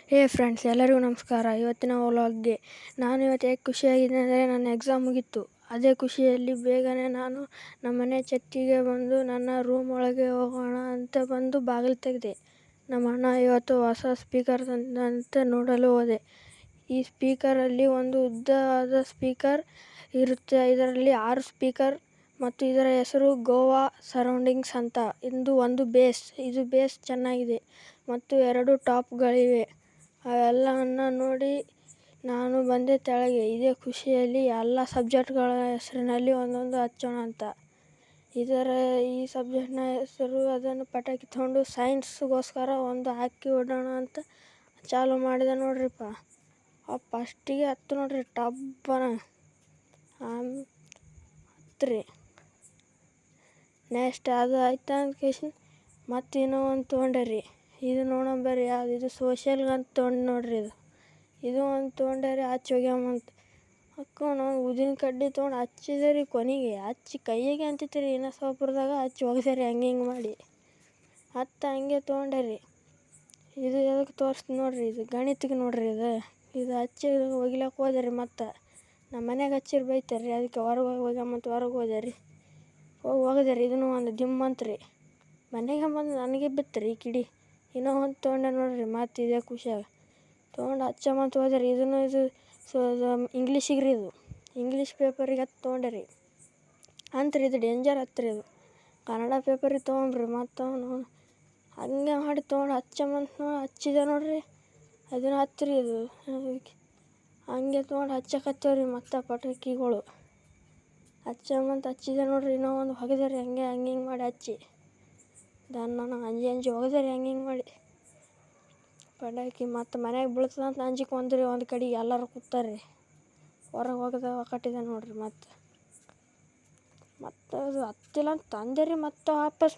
ಹೇ friends, ಎಲ್ಲರಿಗೂ ನಮಸ್ಕಾರ. ಇವತ್ತಿನ ವ್ಲಾಗ್ಗೆ ನಾನು ಇವತ್ತು ಹೇಗೆ ಖುಷಿಯಾಗಿದ್ದೀನಿ ಅಂದರೆ, ನನ್ನ ಎಕ್ಸಾಮ್ ಮುಗೀತು. ಅದೇ ಖುಷಿಯಲ್ಲಿ ಬೇಗನೆ ನಾನು ನಮ್ಮನೆ ಛತ್ತಿಗೆ ಬಂದು ನನ್ನ ರೂಮ್ ಒಳಗೆ ಹೋಗೋಣ ಅಂತ ಬಂದು ಬಾಗಿಲು ತೆಗೆದೆ. ನಮ್ಮ ಅಣ್ಣ ಇವತ್ತು ಹೊಸ ಸ್ಪೀಕರ್ ತಂದಂತೆ ನೋಡಲು ಹೋದೆ. ಈ ಸ್ಪೀಕರಲ್ಲಿ ಒಂದು ಉದ್ದವಾದ ಸ್ಪೀಕರ್ ಇರುತ್ತೆ. ಇದರಲ್ಲಿ 6 ಸ್ಪೀಕರ್ ಮತ್ತು ಇದರ ಹೆಸರು ಗೋವಾ ಸರೌಂಡಿಂಗ್ಸ್ ಅಂತ. ಒಂದು ಇದು ಬೇಸ್ ಚೆನ್ನಾಗಿದೆ ಮತ್ತು 2 ಟಾಪ್ಗಳಿವೆ. ಅವೆಲ್ಲವನ್ನು ನೋಡಿ ನಾನು ಬಂದೆ ತೆಳಗೆ. ಇದೇ ಖುಷಿಯಲ್ಲಿ ಎಲ್ಲ ಸಬ್ಜೆಕ್ಟ್ಗಳ ಹೆಸರಿನಲ್ಲಿ ಒಂದೊಂದು ಹಚ್ಚೋಣ ಅಂತ. ಈ ಸಬ್ಜೆಕ್ಟ್ನ ಹೆಸರು ಅದನ್ನು ಪಟಾಕಿ ತೊಗೊಂಡು ಸೈನ್ಸ್ಗೋಸ್ಕರ ಒಂದು ಹಾಕಿ ಹೊಡೋಣ ಅಂತ ಚಾಲು ಮಾಡಿದೆ ನೋಡ್ರಿಪ್ಪ. ಫಸ್ಟಿಗೆ ಹತ್ತು ನೋಡ್ರಿ, ಟಬ್ಬನ ಹತ್ರಿ. ನೆಕ್ಸ್ಟ್ ಅದು ಆಯ್ತು ಅಂತ ಕೇಶನ್ ಮತ್ತು ಇನ್ನೂ ಒಂದು ತೊಗೊಂಡೆ ರೀ. ಇದು ನೋಡೋಣ ಬರ್ರಿ, ಯಾವುದು ಇದು ಸೋಷಿಯಲ್ಗೆ ಅಂತ ತೊಗೊಂಡು ನೋಡ್ರಿ. ಇದು ಒಂದು ತೊಗೊಂಡೆ ರೀ, ಹಚ್ಚಿ ಹೋಗ್ಯಾಮಂತ ಹಾಕೊಂಡು ಉದಿನ ಕಡ್ಡಿ ತೊಗೊಂಡು ಹಚ್ಚಿದೆ ರೀ. ಕೊನೆಗೆ ಹಚ್ಚಿ ಕೈಯಾಗೆ ಅಂತಿತ್ತು ರೀ. ಇನ್ನೂ ಸ್ವಲ್ಪದಾಗ ಹಚ್ಚಿ ಹೋಗಿದೆ ರೀ, ಹಿಂಗೆ ಮಾಡಿ ಹಂಗೆ ತೊಗೊಂಡೆ ರೀ. ಇದು ಎದಕ್ಕೆ ತೋರಿಸ್ತೀನಿ ನೋಡ್ರಿ, ಇದು ಗಣಿತಕ್ಕೆ ನೋಡ್ರಿ. ಇದು ಹಚ್ಚಿ ಒಗಿಲಕ್ಕೆ ಹೋದೆ ರೀ. ಮತ್ತು ನಮ್ಮ ಮನೆಯಾಗ ಹಚ್ಚಿರಿ ಬೈತಾರೆ ರೀ, ಅದಕ್ಕೆ ಹೊರಗೆ ಹೋಗ್ಯಾಮಂತ ಹೊರಗೆ ಹೋದೆ ರೀ. ಹೋಗದೆ ರೀ. ಇದನ್ನು ಒಂದು ದಿಮ್ಮಂತ ರೀ. ಮನೆಗೆ ಬಂದು ನನಗೆ ಬಿತ್ತು ರೀ ಕಿಡಿ. ಇನ್ನೂ ಒಂದು ತೊಗೊಂಡೆ ನೋಡ್ರಿ. ಮತ್ತು ಇದೇ ಖುಷಿಯಾಗ ತೊಗೊಂಡು ಹಚ್ಚಮಂತ ಹೋದೆ ರೀ. ಇದು ಇಂಗ್ಲೀಷಿಗೆ ರೀ. ಇದು ಇಂಗ್ಲೀಷ್ ಪೇಪರಿಗೆ ಹತ್ತು ತೊಗೊಂಡೆ ರೀ. ಅಂತ್ರಿ ಇದು ಡೇಂಜರ್ ಹತ್ತಿರ. ಇದು ಕನ್ನಡ ಪೇಪರಿಗೆ ತೊಗೊಂಡ್ರಿ. ಮತ್ತು ಹಂಗೆ ಮಾಡಿ ತೊಗೊಂಡು ಹಚ್ಚಮಂತ ಹಚ್ಚಿದೆ ನೋಡ್ರಿ. ಅದನ್ನು ಹತ್ತಿರ ಇದು ಹಂಗೆ ತೊಗೊಂಡು ಹಚ್ಚಕತ್ತೇವ್ರಿ. ಮತ್ತು ಪಟಾಕಿಗಳು ಹಚ್ಚಮಂತ ಹಚ್ಚಿದೆ ನೋಡ್ರಿ. ಇನ್ನೂ ಒಂದು ಹೊಗೆದೆ ರೀ. ಹಂಗೆ ಮಾಡಿ ಹಚ್ಚಿ ನನಗೆ ಅಂಜಿ ಹೋಗಿದೆ ರೀ. ಹಂಗೆ ಮಾಡಿ ಪಟಾಕಿ ಮತ್ತು ಮನೆಯಾಗ ಬೀಳ್ತದಂತ ಅಂಜಿಕೆ ಒಂದ್ರಿ. ಒಂದು ಕಡೆಗೆ ಎಲ್ಲರೂ ಕೂತಾರೆ ರೀ. ಹೊರಗೆ ಹೋಗದೆ ಕಟ್ಟಿದೆ ನೋಡ್ರಿ. ಮತ್ತು ಅದು ಹತ್ತಿಲ್ಲ ಅಂತ ತಂದೆ ರೀ. ಮತ್ತು ವಾಪಸ್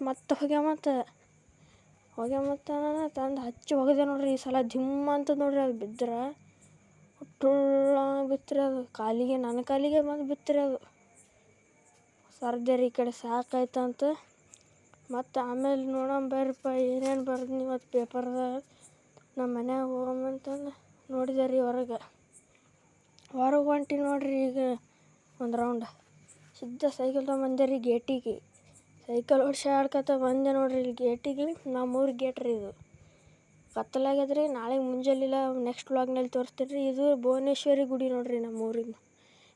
ಹೋಗ್ಯಾಮತ್ತ ತಂದು ಹಚ್ಚಿ ಹೋಗಿದೆ ನೋಡ್ರಿ. ಈ ಸಲ ಜಿಮ್ ಅಂತ ನೋಡ್ರಿ. ಅದು ಬಿದ್ದರೆ ಟುಳ್ಳ ಬಿತ್ತರಿ. ಅದು ನನ್ನ ಕಾಲಿಗೆ ಬಂದು ಬಿತ್ತರಿ. ಅದು ಸರ್ದೆ ರೀ. ಈ ಕಡೆ ಸಾಕಾಯ್ತಂತ ಮತ್ತು ಆಮೇಲೆ ನೋಡೋಣ ಬರ್ರಿಪ್ಪ ಏನೇನು ಬರ್ದು ಇವತ್ತು ಪೇಪರ್ದಾಗ. ನಮ್ಮ ಮನ್ಯಾಗ ಹೋಗಮ್ಮಂತಂದು ನೋಡಿದೆ ರೀ. ಹೊರಗೆ ಹೊಂಟಿ ನೋಡ್ರಿ. ಈಗ ಒಂದು ರೌಂಡ್ ಸಿದ್ಧ ಸೈಕಲ್ ತೊಗೊಂಬಂದೆ ರೀ. ಗೇಟಿಗೆ ಸೈಕಲ್ ಆಡ್ಕೊತ ಬಂದೆ ನೋಡ್ರಿ. ಇಲ್ಲಿ ಗೇಟಿಗೆ ನಮ್ಮೂರು ಗೇಟ್ ರೀ. ಇದು ಕತ್ತಲಾಗ್ಯದ ರೀ. ನಾಳೆ ಮುಂಜಾಲಿಲ್ಲ ನೆಕ್ಸ್ಟ್ ವ್ಲಾಗ್ನಲ್ಲಿ ತೋರಿಸ್ತೀನಿ ರೀ. ಇದು ಭುವನೇಶ್ವರಿ ಗುಡಿ ನೋಡ್ರಿ. ನಮ್ಮೂರಿನ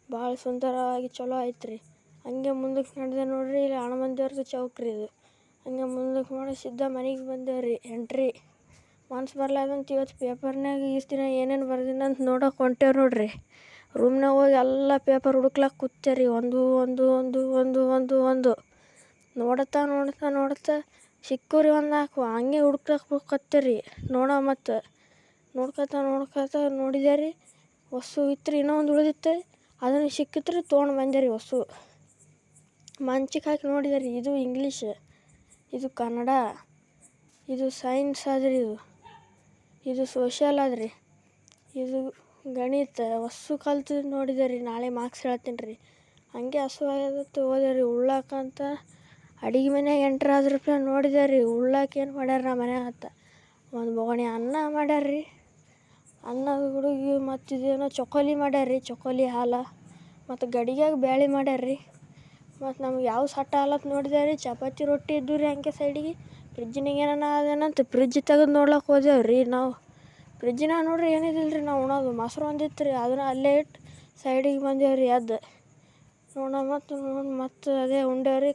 ಭಾಳ ಸುಂದರವಾಗಿ ಚಲೋ ಐತೆ ರೀ. ಹಂಗೆ ಮುಂದಕ್ಕೆ ನಡೆದೆ ನೋಡ್ರಿ. ಇಲ್ಲಿ ಹನುಮಂತ ದೇವ್ರದ್ದು ಚೌಕ್ ರೀ. ಇದು ಹಂಗೆ ಮುಂದಕ್ಕೆ ಮಾಡಿ ಸಿದ್ಧ ಮನೆಗೆ ಬಂದೇವೆ ರೀ. ಎಂಟ್ರಿ ಮನ್ಸು ಬರ್ಲಾದಂತ ಇವತ್ತು ಪೇಪರ್ನಾಗ ದಿನ ಏನೇನು ಬರ್ದಿನ ಅಂತ ನೋಡೋಕೆ ಹೊಂಟೇವೆ ನೋಡ್ರಿ. ರೂಮ್ನಾಗ ಹೋಗಿ ಎಲ್ಲ ಪೇಪರ್ ಹುಡುಕ್ಲಕ್ಕೆ ಕೂತೆ ರೀ. ಒಂದು ನೋಡ್ತಾ ಸಿಕ್ಕೂರಿ ಒಂದು 4 ಹಂಗೆ ಹುಡುಕ್ಲಕ್ಕೆ ರೀ. ಮತ್ತು ನೋಡ್ಕೊತ ನೋಡಿದೆ ರೀ. ಹೊಸು ಇತ್ತು ರೀ. ಇನ್ನೂ ಒಂದು ಉಳಿದಿತ್ತು. ಅದನ್ನು ಸಿಕ್ಕಿತ್ತು ರೀ. ತೊಗೊಂಡು ಬಂದೆ ರೀ. ಹೊಸು ಮಂಚಿಗೆ ಹಾಕಿ ನೋಡಿದೆ ರೀ. ಇದು ಇಂಗ್ಲೀಷ್, ಇದು ಕನ್ನಡ, ಇದು ಸೈನ್ಸ್ ಆದ್ರಿ. ಇದು ಸೋಷಿಯಲ್ ಆದ್ರಿ. ಇದು ಗಣಿತ ಹೊಸು ಕಲ್ತು ನೋಡಿದೆ ರೀ. ನಾಳೆ ಮಾರ್ಕ್ಸ್ ಹೇಳ್ತೀನಿ ರೀ. ಹಂಗೆ ಹಸುವಾಗದತ್ತು ಹೋದೆ ರೀ ಉಳ್ಳಾಕಂತ. ಅಡುಗೆ ಮನೆಯಾಗ ಎಂಟ್ರ್ ಆದ್ರಪ್ಪ ನೋಡಿದೆ ರೀ. ಉಳ್ಳಾಕ ಏನು ಮಾಡ್ಯಾರ ನಮ್ಮ ಮನ್ಯಾಗ ಒಂದು ಬೊಗಣಿ ಅನ್ನ ಮಾಡ್ಯಾರ ರೀ. ಅನ್ನದ ಹುಡುಗಿ ಮತ್ತು ಇದೇನೋ ಚಕೋಲಿ ಮಾಡ್ಯಾರ ರೀ. ಚಕೋಲಿ ಹಾಲು ಮತ್ತು ಗಡಿಗ್ಯಾಗ ಬ್ಯಾಳೆ ಮಾಡ್ಯಾರ ರೀ. ಮತ್ತು ನಮ್ಗೆ ಯಾವ ಸಟ್ಟ ಹಾಲತ್ ನೋಡಿದೆ ರೀ. ಚಪಾತಿ ರೊಟ್ಟಿ ಇದ್ದು ರೀ. ಹಂಗೆ ಸೈಡಿಗೆ ಫ್ರಿಜ್ಜಿನಾಗ ಏನಾನ ಅದೇನಂತ ಫ್ರಿಜ್ ತೆಗೆದು ನೋಡ್ಲಕ್ಕೆ ಹೋದೆವು ರೀ. ನಾವು ಫ್ರಿಜ್ಜಿನಾಗ ನೋಡ್ರಿ ಏನಿದಿಲ್ಲ ರೀ. ನಾವು ಉಣೋದು ಮೊಸರು ಒಂದಿತ್ತು ರೀ. ಅದನ್ನು ಅಲ್ಲೇ ಇಟ್ಟು ಸೈಡಿಗೆ ಬಂದೇವು ರೀ. ನೋಡೋಣ ಮತ್ತು ಅದೇ ಉಂಡೇವು ರೀ.